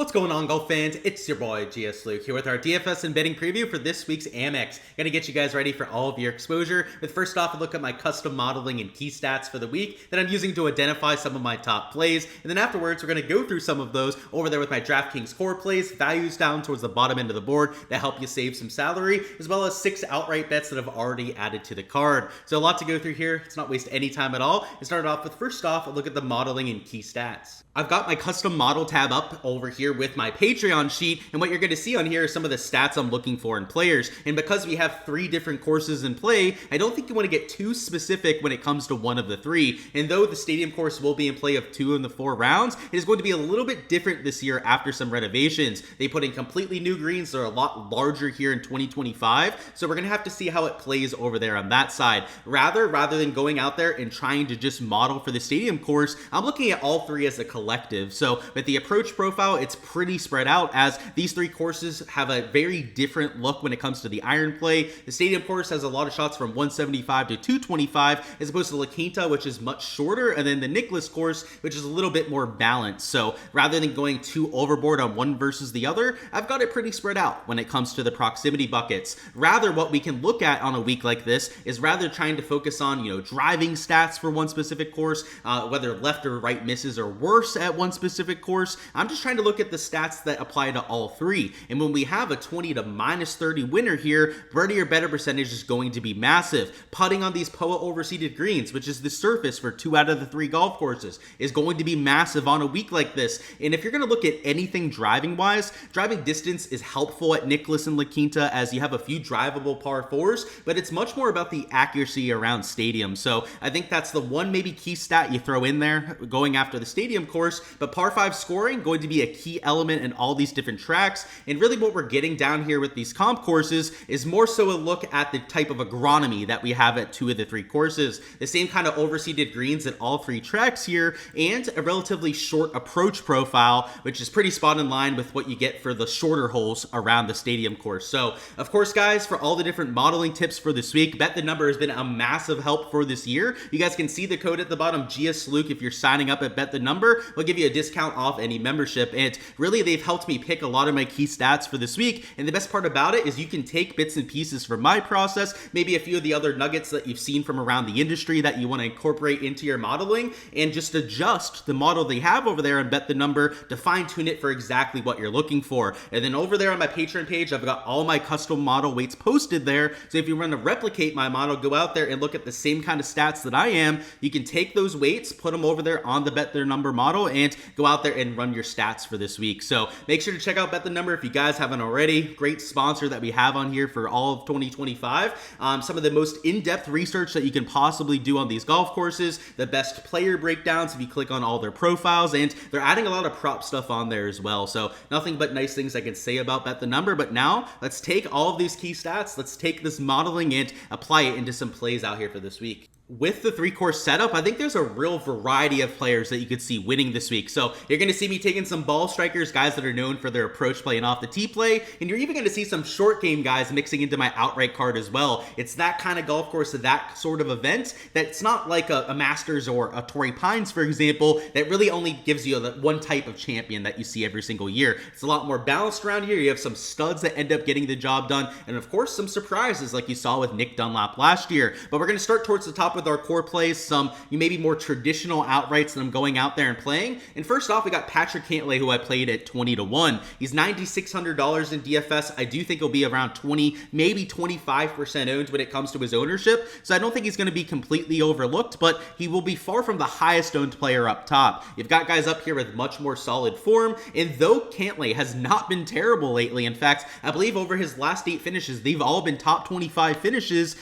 What's going on, golf fans? It's your boy Gsluke here with our DFS and betting preview for this week's AMEX. Gonna get you guys ready for all of your exposure. But first off, a look at my custom modeling and key stats for the week that I'm using to identify some of my top plays. And then afterwards, we're gonna go through some of those over there with my Draftkings core plays, values down towards the bottom end of the board that help you save some salary, as well as 6 outright bets that I've already added to the card. So a lot to go through here. Let's not waste any time at all. And start off with, first off, a look at the modeling and key stats. I've got my custom model tab up over here with my Patreon sheet, and what you're going to see on here are some of the stats I'm looking for in players. And because we have 3 different courses in play, I don't think you want to get too specific when it comes to one of the 3. And though the stadium course will be in play of 2 of the 4 rounds, it is going to be a little bit different this year after some renovations. They put in completely new greens. They're a lot larger here in 2025, so we're going to have to see how it plays over there on that side. Rather than going out there and trying to just model for the stadium course, I'm looking at all 3 as a collective. So with the approach profile, it's pretty spread out, as these 3 courses have a very different look when it comes to the iron play. The stadium course has a lot of shots from 175 to 225, as opposed to La Quinta, which is much shorter, and then the Nicklaus course, which is a little bit more balanced. So rather than going too overboard on one versus the other, I've got it pretty spread out when it comes to the proximity buckets. Rather, what we can look at on a week like this is rather trying to focus on, driving stats for one specific course, whether left or right misses are worse at one specific course. I'm just trying to look at the stats that apply to all 3. And when we have a 20 to -30 winner here, birdie or better percentage is going to be massive. Putting on these POA overseeded greens, which is the surface for 2 out of the 3 golf courses, is going to be massive on a week like this. And if you're going to look at anything driving wise, driving distance is helpful at Nicklaus and La Quinta, as you have a few drivable par 4s, but it's much more about the accuracy around stadium. So I think that's the one maybe key stat you throw in there going after the stadium course. But par 5 scoring going to be a key element in all these different tracks. And really what we're getting down here with these comp courses is more so a look at the type of agronomy that we have at 2 of the 3 courses. The same kind of overseeded greens at all 3 tracks here, and a relatively short approach profile, which is pretty spot in line with what you get for the shorter holes around the stadium course. So of course, guys, for all the different modeling tips for this week, Bet the Number has been a massive help for this year. You guys can see the code at the bottom, Gsluke. If you're signing up at Bet the Number, we'll give you a discount off any membership. And really, they've helped me pick a lot of my key stats for this week. And the best part about it is you can take bits and pieces from my process, maybe a few of the other nuggets that you've seen from around the industry that you want to incorporate into your modeling, and just adjust the model they have over there and Bet the Number to fine tune it for exactly what you're looking for. And then over there on my Patreon page, I've got all my custom model weights posted there. So if you want to replicate my model, go out there and look at the same kind of stats that I am. You can take those weights, put them over there on the Bet the Number model, and go out there and run your stats for this week. So make sure to check out Bet the Number if you guys haven't already. Great sponsor that we have on here for all of 2025. Some of the most in-depth research that you can possibly do on these golf courses, the best player breakdowns if you click on all their profiles, and they're adding a lot of prop stuff on there as well. So nothing but nice things I can say about Bet the Number. But now let's take all of these key stats, let's take this modeling and apply it into some plays out here for this week. With the 3-course setup, I think there's a real variety of players that you could see winning this week. So you're going to see me taking some ball strikers, guys that are known for their approach play and off the tee play, and you're even going to see some short game guys mixing into my outright card as well. It's that kind of golf course, that sort of event, that's not like a Masters or a Torrey Pines, for example, that really only gives you one type of champion that you see every single year. It's a lot more balanced around here. You have some studs that end up getting the job done, and of course some surprises like you saw with Nick Dunlap last year. But we're going to start towards the top with our core plays, some maybe more traditional outrights that I'm going out there and playing. And first off, we got Patrick Cantlay, who I played at 20 to 1. He's $9,600 in DFS. I do think he'll be around 20, maybe 25% owned when it comes to his ownership. So I don't think he's going to be completely overlooked, but he will be far from the highest owned player up top. You've got guys up here with much more solid form. And though Cantlay has not been terrible lately, in fact, I believe over his last 8 finishes, they've all been top 25 finishes.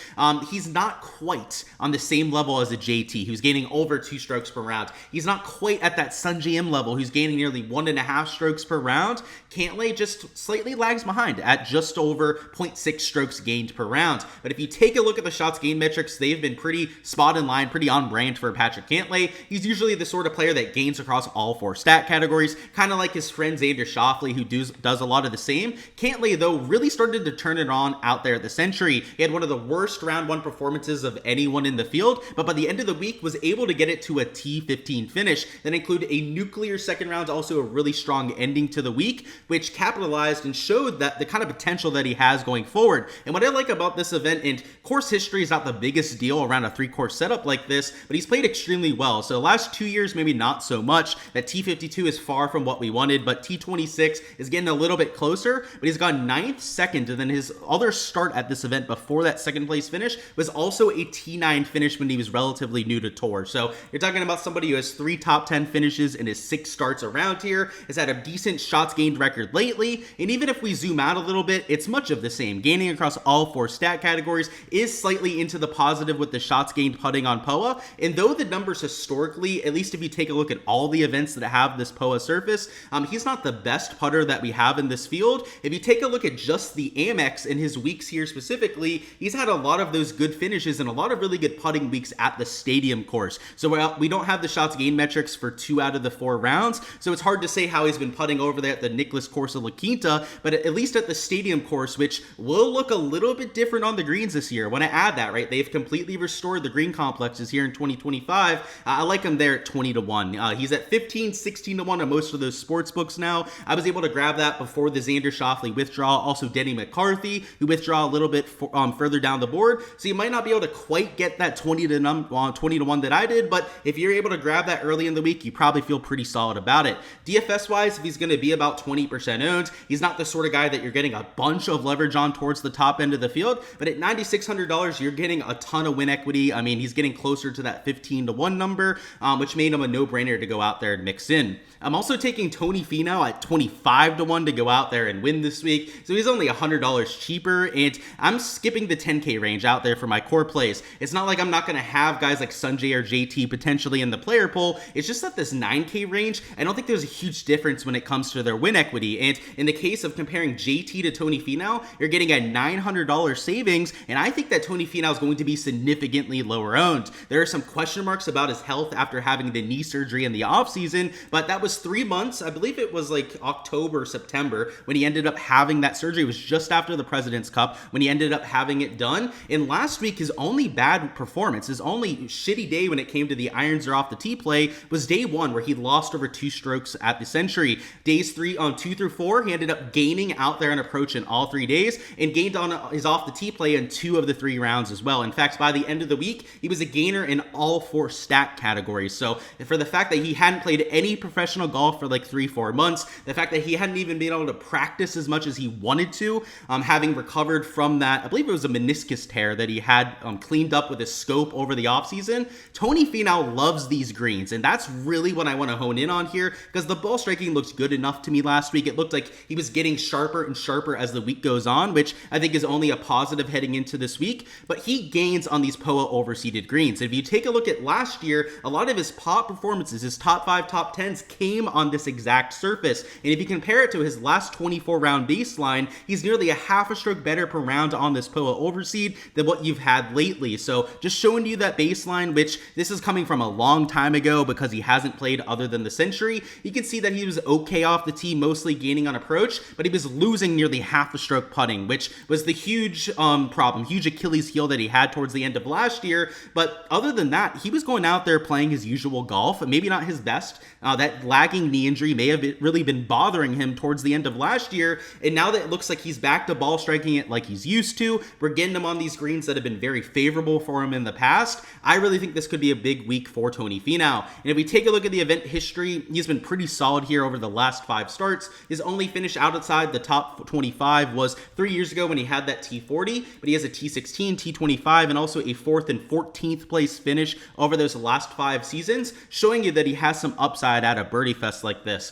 He's not quite on the same level as a JT, who's gaining over 2 strokes per round. He's not quite at that Sun GM level, who's gaining nearly 1.5 strokes per round. Cantlay just slightly lags behind at just over 0.6 strokes gained per round. But if you take a look at the shots gained metrics, they've been pretty spot in line, pretty on brand for Patrick Cantlay. He's usually the sort of player that gains across all 4 stat categories, kind of like his friend Xander Schauffele, who does a lot of the same. Cantlay, though, really started to turn it on out there at the Century. He had one of the worst round 1 performances of anyone in the field. field, but by the end of the week was able to get it to a T15 finish that included a nuclear second round, also a really strong ending to the week, which capitalized and showed that the kind of potential that he has going forward. And what I like about this event, and course history is not the biggest deal around a 3-course setup like this, but he's played extremely well. So the last 2 years, maybe not so much. That T52 is far from what we wanted, but T26 is getting a little bit closer, but he's gone 9th, 2nd, and then his other start at this event before that second place finish was also a T9 finish when he was relatively new to tour. So you're talking about somebody who has 3 top 10 finishes in his 6 starts around here, has had a decent shots gained record lately, and even if we zoom out a little bit, it's much of the same. Gaining across all 4 stat categories, is slightly into the positive with the shots gained putting on POA, and though the numbers historically, at least if you take a look at all the events that have this POA surface, he's not the best putter that we have in this field. If you take a look at just the AMEX in his weeks here specifically, he's had a lot of those good finishes and a lot of really good putting weeks at the stadium course. So we don't have the shots gained metrics for 2 out of the 4 rounds, so it's hard to say how he's been putting over there at the Nicklaus course of La Quinta, but at least at the stadium course, which will look a little bit different on the greens this year. When I add that, right, they've completely restored the green complexes here in 2025. I like him there at 20-1. He's at 15, 16-1 on most of those sports books now. I was able to grab that before the Xander Schauffele withdrawal. Also Denny McCarthy, who withdraw a little bit further down the board. So you might not be able to quite get that 20-1 that I did, but if you're able to grab that early in the week, you probably feel pretty solid about it. DFS-wise, if he's going to be about 20% owned, he's not the sort of guy that you're getting a bunch of leverage on towards the top end of the field, but at $9,600, you're getting a ton of win equity. I mean, he's getting closer to that 15-1 number, which made him a no-brainer to go out there and mix in. I'm also taking Tony Finau at 25-1 to go out there and win this week, so he's only $100 cheaper, and I'm skipping the 10K range out there for my core plays. It's not like I'm not going to have guys like Sanjay or JT potentially in the player pool. It's just that this 9K range, I don't think there's a huge difference when it comes to their win equity, and in the case of comparing JT to Tony Finau, you're getting a $900 savings, and I think that Tony Finau is going to be significantly lower owned. There are some question marks about his health after having the knee surgery in the offseason, but that was 3 months. I believe it was like October, September when he ended up having that surgery. It was just after the President's Cup when he ended up having it done. And last week, his only bad performance, his only shitty day when it came to the irons or off the tee play was day 1 where he lost over 2 strokes at the Century. Days 2 through 4, he ended up gaining out there on approach in all 3 days and gained on his off the tee play in 2 of the 3 rounds as well. In fact, by the end of the week, he was a gainer in all 4 stat categories. So for the fact that he hadn't played any professional golf for like 3-4 months, the fact that he hadn't even been able to practice as much as he wanted to, having recovered from that, I believe it was a meniscus tear that he had cleaned up with his scope over the offseason. Tony Finau loves these greens, and that's really what I want to hone in on here, because the ball striking looks good enough to me last week. It looked like he was getting sharper and sharper as the week goes on, which I think is only a positive heading into this week, but he gains on these POA overseeded greens. If you take a look at last year, a lot of his top performances, his top 5, top 10s came on this exact surface, and if you compare it to his last 24 round baseline, he's nearly a half a stroke better per round on this POA overseed than what you've had lately. So just showing you that baseline, which this is coming from a long time ago because he hasn't played other than the Century. You can see that he was okay off the tee, mostly gaining on approach, but he was losing nearly half a stroke putting, which was the huge problem, huge Achilles heel that he had towards the end of last year. But other than that, he was going out there playing his usual golf, maybe not his best. That lagging knee injury may have really been bothering him towards the end of last year, and now that it looks like he's back to ball striking it like he's used to, we're getting him on these greens that have been very favorable for him in the past. I really think this could be a big week for Tony Finau. And if we take a look at the event history, he's been pretty solid here over the last 5 starts. His only finish outside the top 25 was 3 years ago when he had that T40, but he has a T16, T25, and also a 4th and 14th place finish over those last 5 seasons, showing you that he has some upside at a birdie fest like this.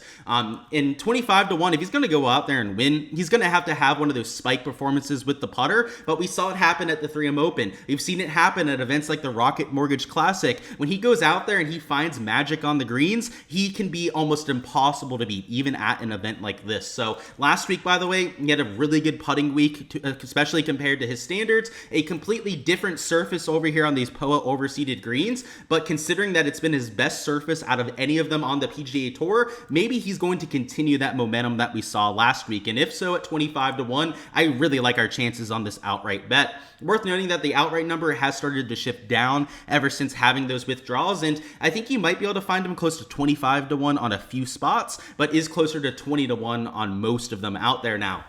In 25-1, if he's going to go out there and win, he's going to have one of those spike performances with the putter, but we saw it happen at the 3M Open. We've seen it happen at events like the Rocket Mortgage Classic. When he goes out there and he finds magic on the greens, he can be almost impossible to beat, even at an event like this. So last week, by the way, he had a really good putting week, especially compared to his standards. A completely different surface over here on these POA overseeded greens, but considering that it's been his best surface out of any of them on the PGA Tour, maybe he's going to continue that momentum that we saw last week. And if so, at 25-1, I really like our chances on this outright bet. Worth noting that the outright number has started started to shift down ever since having those withdrawals, and I think you might be able to find him close to 25 to 1 on a few spots, but is closer to 20 to 1 on most of them out there now.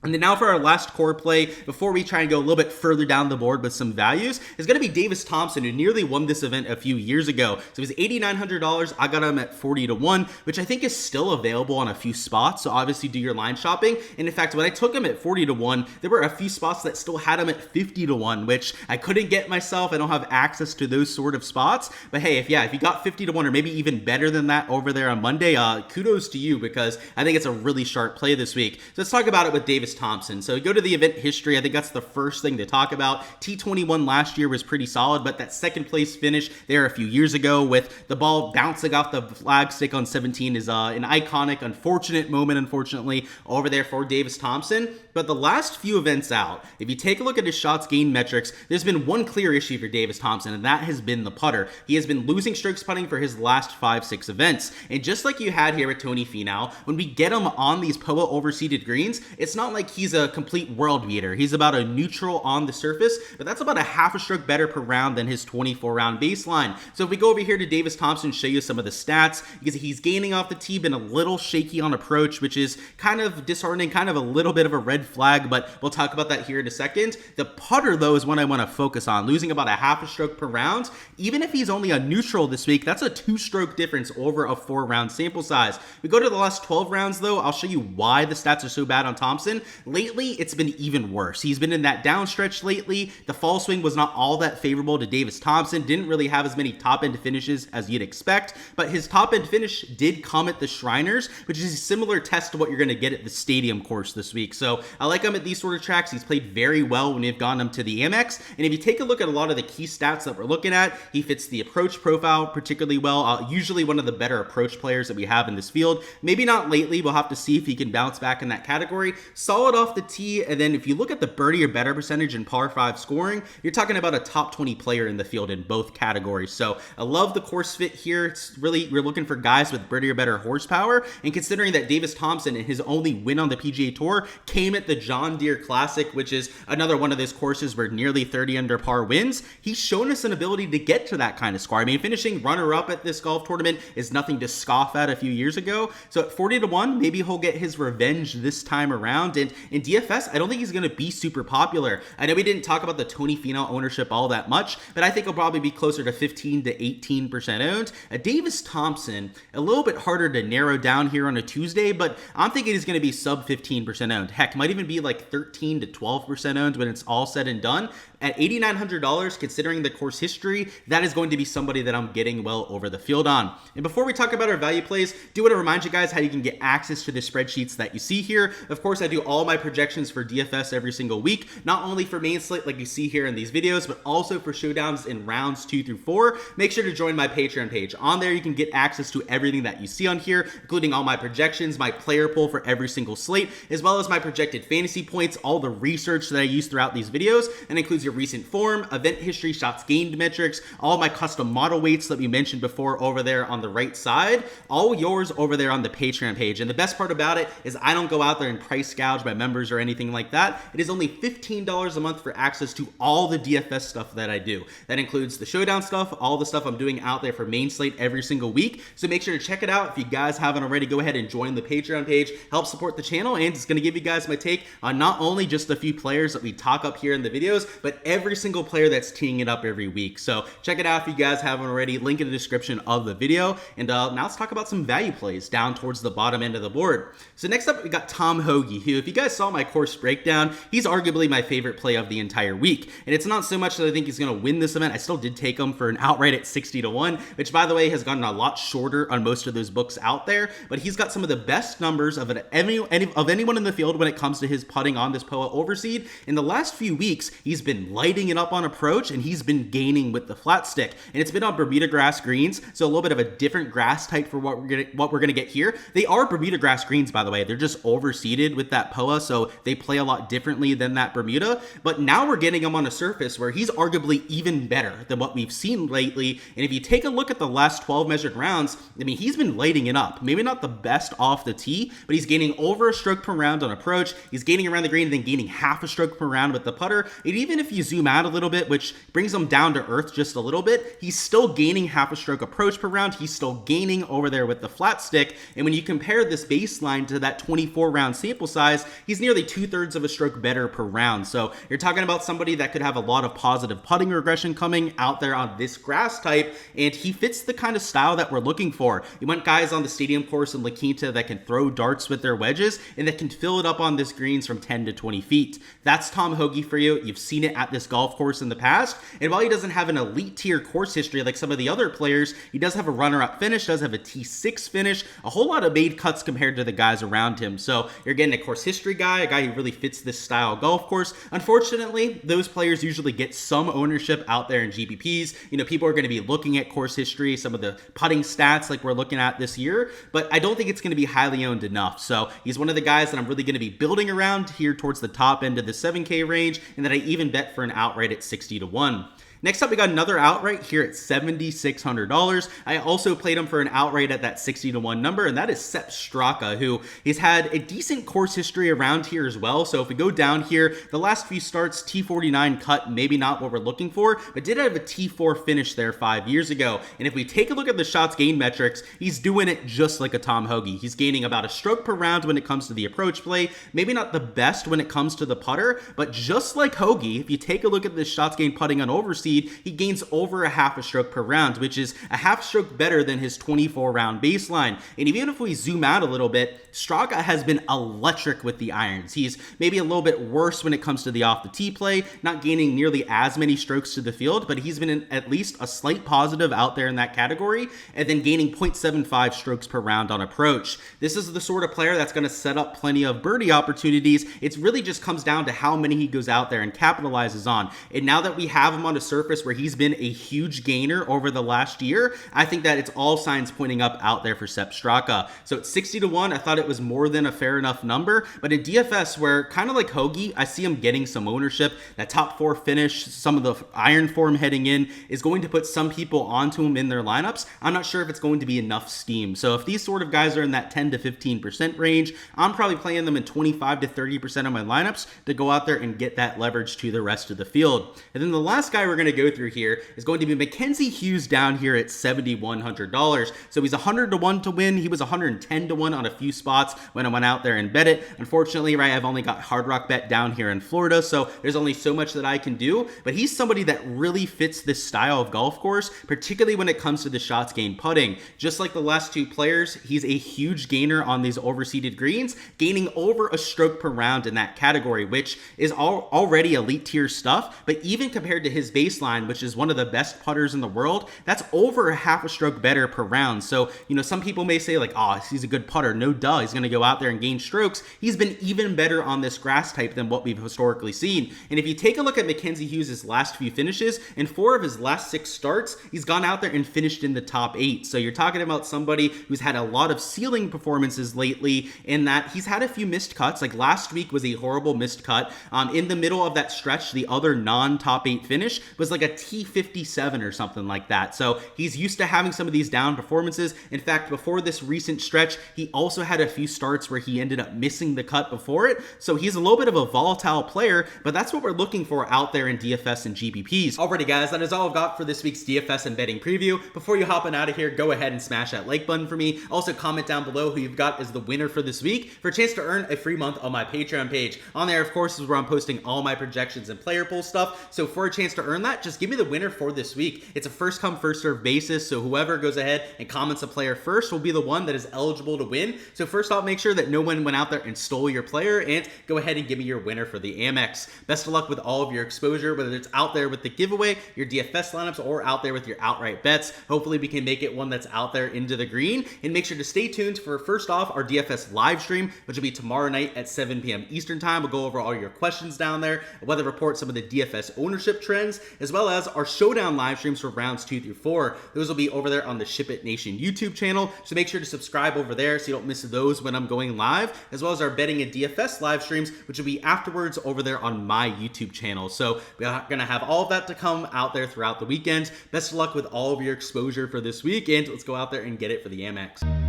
And then now for our last core play, before we try and go a little bit further down the board with some values, is going to be Davis Thompson, who nearly won this event a few years ago. So it was $8,900. I got him at 40 to 1, which I think is still available on a few spots. So obviously do your line shopping. And in fact, when I took him at 40 to 1, there were a few spots that still had him at 50 to 1, which I couldn't get myself. I don't have access to those sort of spots. But hey, if you got 50 to 1 or maybe even better than that over there on Monday, kudos to you, because I think it's a really sharp play this week. So let's talk about it with Davis Thompson. So go to the event history. I think that's the first thing to talk about. T21 last year was pretty solid, but that second place finish there a few years ago with the ball bouncing off the flag stick on 17 is an iconic, unfortunate moment, unfortunately, over there for Davis Thompson. But the last few events out, if you take a look at his shots gained metrics, there's been one clear issue for Davis Thompson, and that has been the putter. He has been losing strokes putting for his last 5-6 events. And just like you had here with Tony Finau, when we get him on these POA overseeded greens, it's not like he's a complete world beater. He's about a neutral on the surface, but that's about a half a stroke better per round than his 24-round baseline. So if we go over here to Davis Thompson, show you some of the stats, because he's gaining off the tee, been a little shaky on approach, which is kind of disheartening, kind of a little bit of a red flag, but we'll talk about that here in a second. The putter, though, is what I want to focus on, losing about a half a stroke per round. Even if he's only a neutral this week, that's a 2-stroke difference over a 4-round sample size. We go to the last 12 rounds, though, I'll show you why the stats are so bad on Thompson. Lately, it's been even worse. He's been in that down stretch lately. The fall swing was not all that favorable to Davis Thompson. Didn't really have as many top-end finishes as you'd expect, but his top-end finish did come at the Shriners, which is a similar test to what you're going to get at the Stadium course this week. So I like him at these sort of tracks. He's played very well when we've gotten him to the AMEX, and if you take a look at a lot of the key stats that we're looking at, he fits the approach profile particularly well. Usually one of the better approach players that we have in this field. Maybe not lately. We'll have to see if he can bounce back in that category. Solid off the tee, and then if you look at the birdie or better percentage in par 5 scoring, you're talking about a top 20 player in the field in both categories. So I love the course fit here. It's really, we're looking for guys with birdie or better horsepower, and considering that Davis Thompson and his only win on the PGA Tour came at the John Deere Classic, which is another one of those courses where nearly 30 under par wins, he's shown us an ability to get to that kind of score. I mean, finishing runner-up at this golf tournament is nothing to scoff at a few years ago. So at 40 to 1, maybe he'll get his revenge this time around. And in DFS, I don't think he's going to be super popular. I know we didn't talk about the Tony Finau ownership all that much, but I think he'll probably be closer to 15 to 18% owned. Davis Thompson, a little bit harder to narrow down here on a Tuesday, but I'm thinking he's going to be sub 15% owned. Heck, might even be like 13 to 12% owned when it's all said and done. At $8,900, considering the course history, that is going to be somebody that I'm getting well over the field on. And before we talk about our value plays, do want to remind you guys how you can get access to the spreadsheets that you see here. Of course, I do all my projections for DFS every single week, not only for main slate like you see here in these videos, but also for showdowns in rounds 2 through 4. Make sure to join my Patreon page. On there, you can get access to everything that you see on here, including all my projections, my player pool for every single slate, as well as my projected fantasy points, all the research that I use throughout these videos, and includes your recent form, event history, shots gained metrics, all my custom model weights that we mentioned before over there on the right side, all yours over there on the Patreon page. And the best part about it is I don't go out there and price gouge my members or anything like that. It is only $15 a month for access to all the DFS stuff that I do. That includes the showdown stuff, all the stuff I'm doing out there for main slate every single week. So make sure to check it out. If you guys haven't already, go ahead and join the Patreon page, help support the channel, and it's going to give you guys my take on not only just a few players that we talk up here in the videos, but every single player that's teeing it up every week. So check it out if you guys haven't already. Link in the description of the video. And now let's talk about some value plays down towards the bottom end of the board. So next up, we got Tom Hoge, who, if you guys saw my course breakdown, he's arguably my favorite play of the entire week. And it's not so much that I think he's going to win this event. I still did take him for an outright at 60 to 1, which, by the way, has gotten a lot shorter on most of those books out there. But he's got some of the best numbers of anyone in the field when it comes to his putting on this POA overseed. In the last few weeks, he's been lighting it up on approach, and he's been gaining with the flat stick. And it's been on Bermuda grass greens, so a little bit of a different grass type for what we're gonna get here. They are Bermuda grass greens, by the way. They're just overseeded with that POA, so they play a lot differently than that Bermuda. But now we're getting him on a surface where he's arguably even better than what we've seen lately. And if you take a look at the last 12 measured rounds, I mean, he's been lighting it up. Maybe not the best off the tee, but he's gaining over a stroke per round on approach. He's gaining around the green and then gaining half a stroke per round with the putter. And even if you zoom out a little bit, which brings him down to earth just a little bit, he's still gaining half a stroke approach per round. He's still gaining over there with the flat stick. And when you compare this baseline to that 24 round sample size, he's nearly 2/3 of a stroke better per round. So you're talking about somebody that could have a lot of positive putting regression coming out there on this grass type, and he fits the kind of style that we're looking for. You want guys on the stadium course in La Quinta that can throw darts with their wedges and that can fill it up on this greens from 10 to 20 feet. That's Tom Hoge for you. You've seen it at this golf course in the past, and while he doesn't have an elite tier course history like some of the other players, he does have a runner-up finish, does have a T6 finish, a whole lot of made cuts compared to the guys around him. So you're getting a course history guy, a guy who really fits this style of golf course. Unfortunately, those players usually get some ownership out there in GPPs. You know, people are going to be looking at course history, some of the putting stats like we're looking at this year, but I don't think it's going to be highly owned enough. So he's one of the guys that I'm really going to be building around here towards the top end of the 7K range, and that I even bet for an outright at 60 to 1. Next up, we got another outright here at $7,600. I also played him for an outright at that 60 to 1 number, and that is Sepp Straka, who has had a decent course history around here as well. So if we go down here, the last few starts, T49 cut, maybe not what we're looking for, but did have a T4 finish there 5 years ago. And if we take a look at the shots gained metrics, he's doing it just like a Tom Hoge. He's gaining about a stroke per round when it comes to the approach play. Maybe not the best when it comes to the putter, but just like Hoge, if you take a look at the shots gained putting on overseas, he gains over a half a stroke per round, which is a half stroke better than his 24 round baseline. And even if we zoom out a little bit, Straka has been electric with the irons. He's maybe a little bit worse when it comes to the off the tee play, not gaining nearly as many strokes to the field, but he's been at least a slight positive out there in that category, and then gaining 0.75 strokes per round on approach. This is the sort of player that's going to set up plenty of birdie opportunities. It really just comes down to how many he goes out there and capitalizes on. And now that we have him on a surface where he's been a huge gainer over the last year, I think that it's all signs pointing up out there for Sepp Straka. So at 60 to 1, I thought it was more than a fair enough number, but in DFS, where kind of like Hoge, I see him getting some ownership. That top 4 finish, some of the iron form heading in, is going to put some people onto him in their lineups. I'm not sure if it's going to be enough steam. So if these sort of guys are in that 10 to 15% range, I'm probably playing them in 25 to 30% of my lineups to go out there and get that leverage to the rest of the field. And then the last guy we're going to go through here is going to be Mackenzie Hughes down here at $7,100. So he's 100 to 1 to win. He was 110 to 1 on a few spots when I went out there and bet it. Unfortunately, right, I've only got Hard Rock Bet down here in Florida, so there's only so much that I can do, but he's somebody that really fits this style of golf course, particularly when it comes to the shots gained putting. Just like the last two players, he's a huge gainer on these overseeded greens, gaining over a stroke per round in that category, which is already elite tier stuff, but even compared to his baseline, which is one of the best putters in the world, that's over a half a stroke better per round. So, you know, some people may say like, oh, he's a good putter. No duh, he's going to go out there and gain strokes. He's been even better on this grass type than what we've historically seen. And if you take a look at Mackenzie Hughes' last few finishes, in 4 of his last 6 starts, he's gone out there and finished in the top 8. So you're talking about somebody who's had a lot of ceiling performances lately, in that he's had a few missed cuts. Like last week was a horrible missed cut. In the middle of that stretch, the other non-top 8 finish was like a T57 or something like that. So he's used to having some of these down performances. In fact, before this recent stretch, he also had a few starts where he ended up missing the cut before it. So he's a little bit of a volatile player, but that's what we're looking for out there in DFS and GPPs. Alrighty guys, that is all I've got for this week's DFS and betting preview. Before you hopping out of here, go ahead and smash that like button for me. Also comment down below who you've got as the winner for this week for a chance to earn a free month on my Patreon page. On there, of course, is where I'm posting all my projections and player pool stuff. So for a chance to earn that, just give me the winner for this week. It's a first come, first serve basis. So whoever goes ahead and comments a player first will be the one that is eligible to win. So first off, make sure that no one went out there and stole your player, and go ahead and give me your winner for the AMEX. Best of luck with all of your exposure, whether it's out there with the giveaway, your DFS lineups, or out there with your outright bets. Hopefully we can make it one that's out there into the green. And make sure to stay tuned for, first off, our DFS live stream, which will be tomorrow night at 7 p.m. Eastern time. We'll go over all your questions down there, weather report some of the DFS ownership trends, as well as our showdown live streams for rounds 2 through 4. Those will be over there on the Ship It Nation YouTube channel, so make sure to subscribe over there so you don't miss those when I'm going live, as well as our betting and DFS live streams, which will be afterwards over there on my YouTube channel. So we're gonna have all of that to come out there throughout the weekend. Best of luck with all of your exposure for this week, and let's go out there and get it for the AMEX.